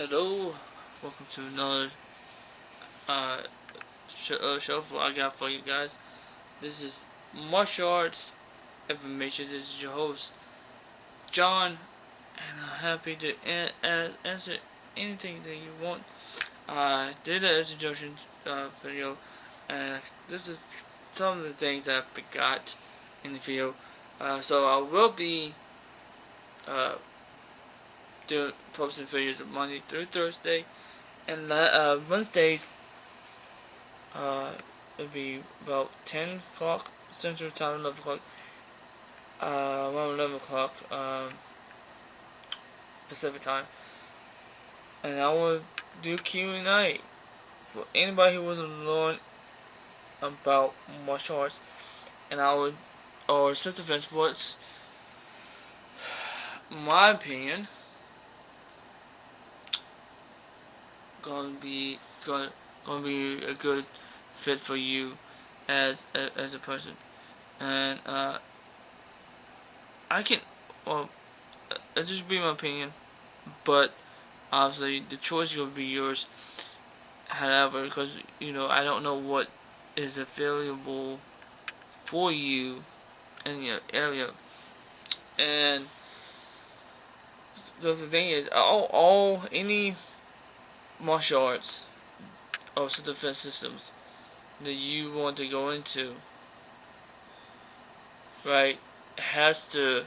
Hello, welcome to another uh, show I got for you guys. This is Martial Arts Information. This is your host, John, and I'm happy to answer anything that you want. I did an introduction video, and this is some of the things that I forgot in the video. So I will be uh, posting videos Monday through Thursday, and Wednesdays it'd be about 10 o'clock Central Time, 11 o'clock, around 11 o'clock Pacific Time. And I will do Q&A for anybody who wants to learn about martial arts. And or self-defense, what's my opinion, gonna be a good fit for you as a person. And I can, well, it just be my opinion, but obviously the choice will be yours. However, because I don't know what is available for you in your area, and the thing is, any martial arts or self-defense systems that you want to go into, right, has to,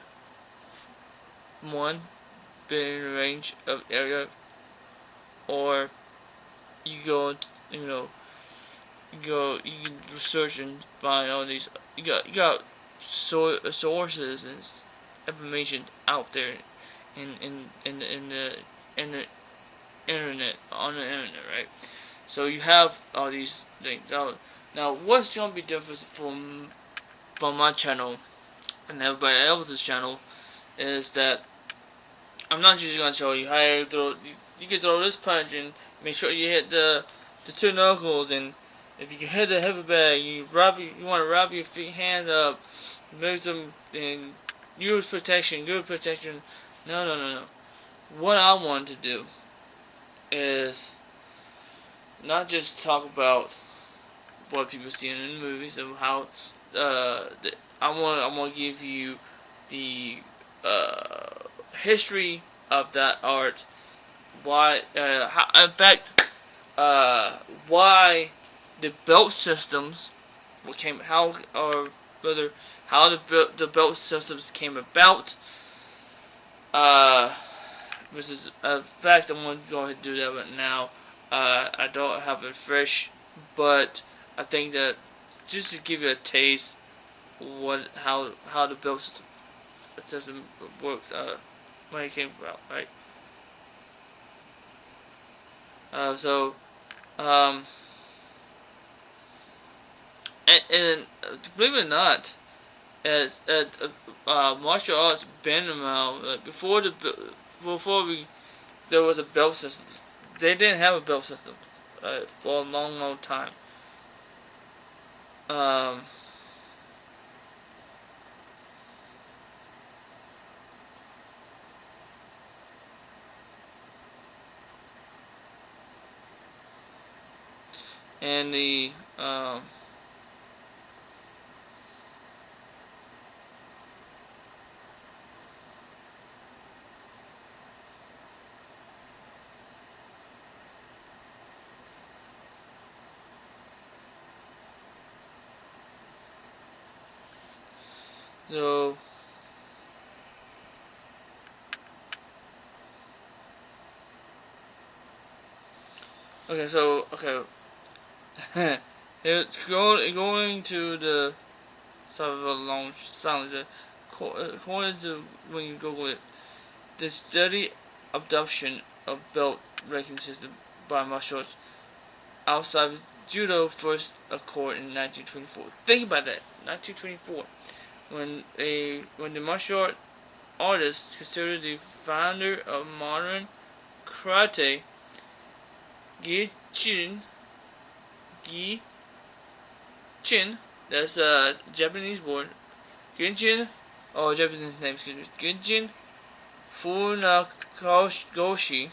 one, be in range of area, or you go, you can research and find all these. You got sources and information out there in the internet, on the internet, right? So you have all these things. Now what's gonna be different from my channel and everybody else's channel is that I'm not just gonna show you how to throw. You can throw this punch and make sure you hit the two knuckles, and if you can hit the heavy bag, you want to wrap your hands up, make some and use protection, good protection. No. What I want to do is not just talk about what people see in the movies of how I want to give you the history of that art. Why? In fact, why the belt systems came, how, or rather, how the belt systems came about. This is a fact. I'm going to go ahead and do that right now. I don't have it fresh, but I think that just to give you a taste, how the belt system works. When it came about, right? So, and believe it or not, as martial arts been around before there was a belt system. They didn't have a belt system for a long time. Um, and the so it's going to the sort of a long silence. According to when you Google it, the steady adoption of belt ranking system by martial arts outside of judo first occurred in 1924. Think about that, 1924, when the martial artist considered the founder of modern karate, Gichin, that's a Japanese word, Gichin, or Japanese name, excuse me, Gichin Funakoshi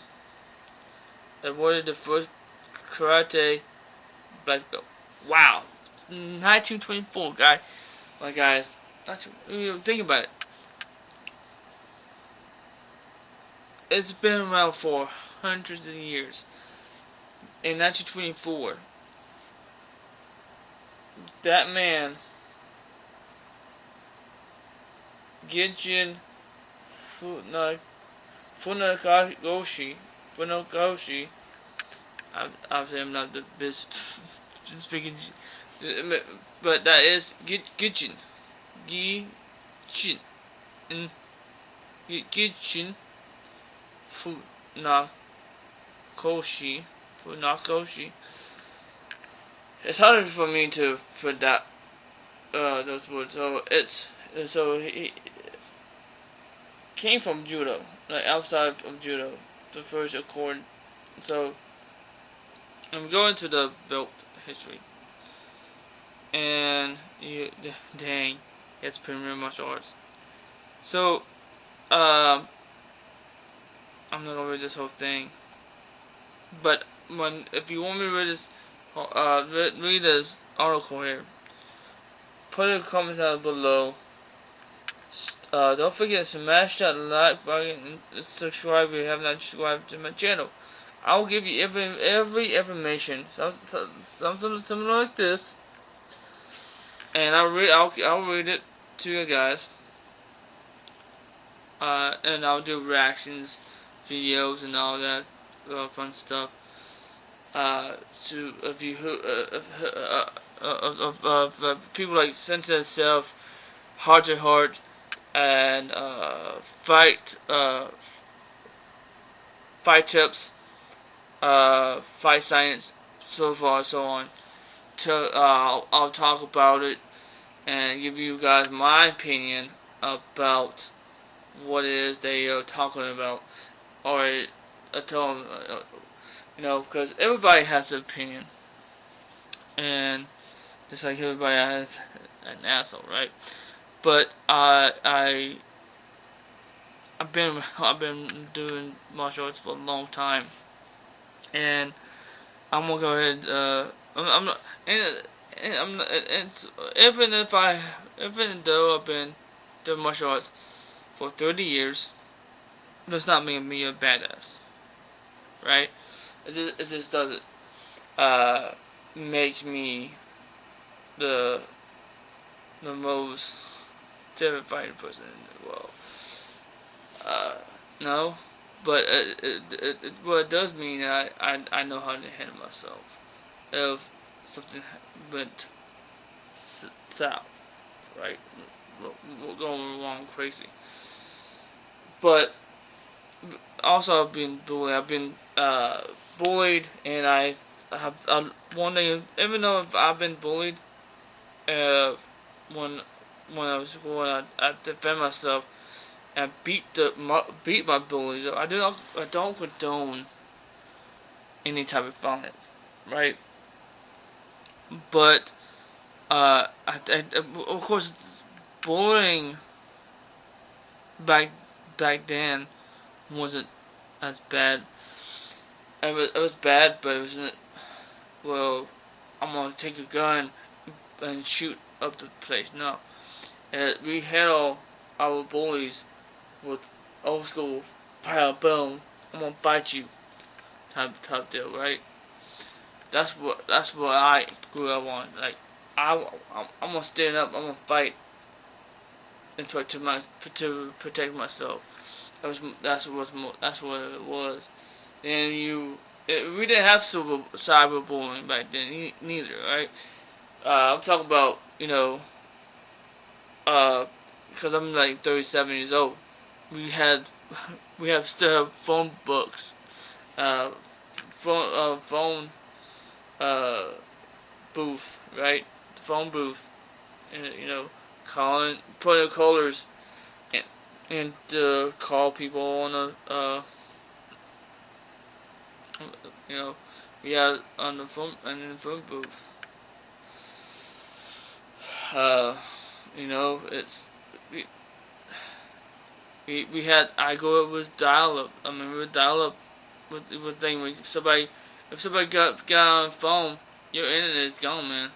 awarded the first karate black belt. Wow, 1924, my guys. Think about it. It's been around for hundreds of years. In 1924, that man, Gijin Funakoshi, I'm not the best speaking, but that is Gijin, Gijin, Gijin Funakoshi, Funakoshi. It's harder for me to put that those words. So he came from judo, like outside of judo, the first accord. So I'm going to the belt history, and dang, it's premier martial arts. So I'm not gonna read this whole thing, but if you want me to read this, read this article here, put in the comments down below. Don't forget to smash that like button and subscribe if you have not subscribed to my channel. I'll give you every information, something similar like this, and I'll read it to you guys, and I'll do reactions, videos, and all that fun stuff. To of you of people like Sensitive Self, Heart to Heart, and fight tips, fight science, so far so on. I'll talk about it and give you guys my opinion about what it is they are talking about, or tell them, because everybody has an opinion, and just like everybody has an asshole, right? But I've been doing martial arts for a long time, and I'm gonna go ahead. I'm not, and I'm not, and even though I've been doing martial arts for 30 years, does not make me a badass, right? It just doesn't make me the most terrifying person in the world. No, but what it does mean I know how to handle myself if something went south, right? We're going wrong crazy. But also I've been bullied. I've been bullied, and I have one thing. Even though I've been bullied, uh, when I was going, I defend myself and beat my bullies. I don't condone any type of violence, right? But of course, bullying back then wasn't as bad. It was bad, but it wasn't. Well, I'm gonna take a gun and shoot up the place. No, we handle our bullies with old school pow boom. I'm gonna bite you type deal, right? That's what I grew up on. Like I'm gonna stand up. I'm gonna fight and to protect myself. That's what it was. And we didn't have cyberbullying back then neither, right? I'm talking about because I'm like 37 years old. We had we have still phone books, uh, phone uh, booth, right? The phone booth, and calling, putting callers, and call people on you know, we had on the phone and in the phone booth. It's we had I go it was dial up. I mean, we dial up with thing when if somebody got on the phone, your internet is gone, man.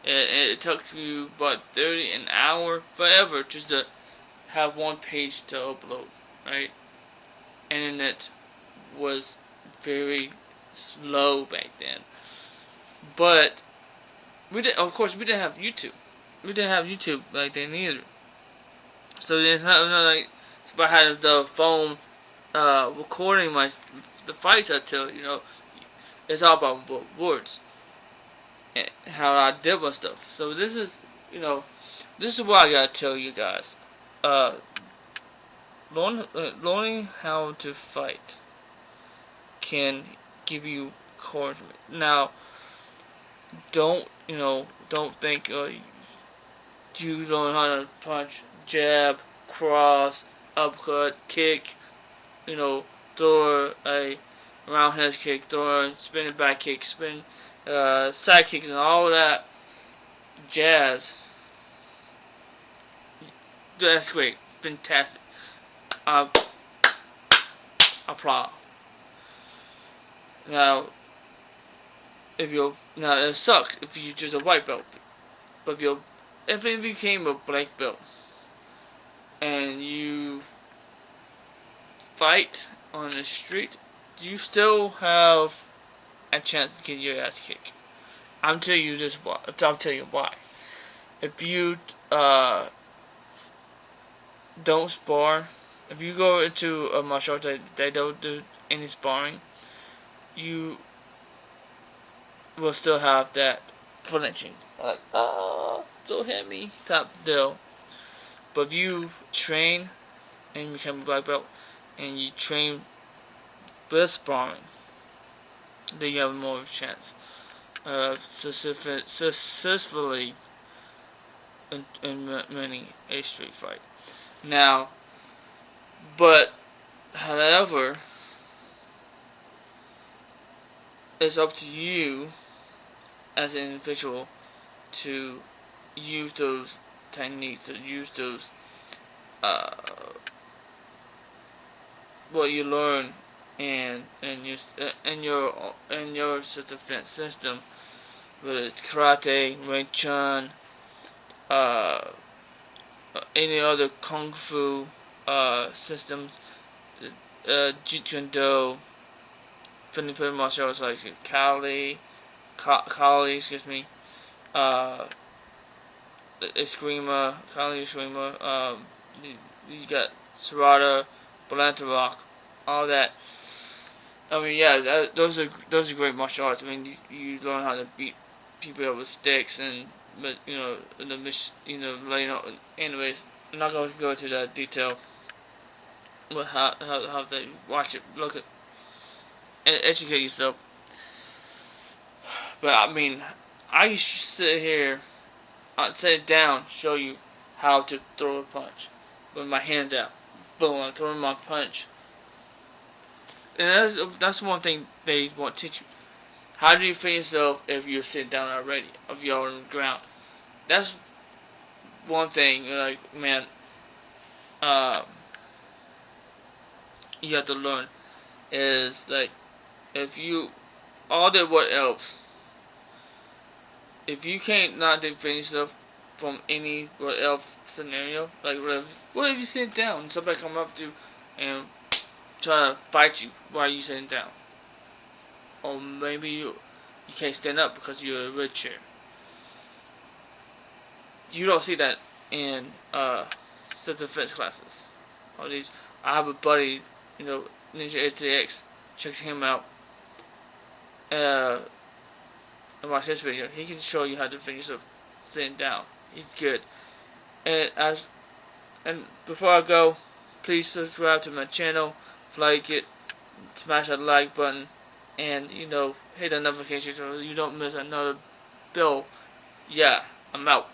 It took you about 30 an hour, forever, just to have one page to upload, right? Internet was very slow back then, but of course, we didn't have YouTube. We didn't have YouTube back then either. So it's not like if I had the phone recording the fights I tell it's all about words and how I did my stuff. So this is this is what I gotta tell you guys. Uh, learning how to fight can give you encouragement. Now, don't think you learn how to punch, jab, cross, uppercut, kick, throw a roundhouse kick, throw a spinning back kick, side kicks, and all that jazz. That's great, fantastic. Applaud. Now, it sucks if you're just a white belt, but if you became a black belt and you fight on the street, you still have a chance to get your ass kicked. I'm telling you this why. I'll tell you why. If you don't spar, if you go into a martial art that they don't do any sparring, you will still have that flinching, like don't hit me type deal. But if you train and become a black belt and you train with sparring, then you have more of a chance of successfully in winning a street fight. Now, but however, it's up to you as an individual to use those techniques, to use those what you learn in your self-defense system, whether it's karate, Wing Chun, any other kung fu systems, Jeet Kune Do, Filipino martial arts like Kali, excuse me, Eskrima, Kali Eskrima, you got Serrata, Balantarock, all that. I mean, yeah, those are great martial arts. I mean, you learn how to beat people up with sticks but anyways, I'm not going to go into that detail. But how they watch it, look at, and educate yourself. But I mean, I used to sit here, I'd sit down, show you how to throw a punch with my hands out. Boom, I'm throwing my punch. And that's one thing they want to teach you. How do you feel yourself if you're sitting down already, if you're on the ground? That's one thing, like, man, you have to learn is, like, if you, all the what else, if you can't not defend yourself from any what else scenario, like, what if you sit down and somebody come up to you and try to fight you while you sitting down? Or maybe you can't stand up because you're in a wheelchair. You don't see that in self-defense classes. All these, I have a buddy, Ninja STX. Check him out. And watch this video. He can show you how to defend yourself sitting down. He's good. And before I go, please subscribe to my channel, like it, smash that like button, and hit the notification so you don't miss another bill. Yeah, I'm out.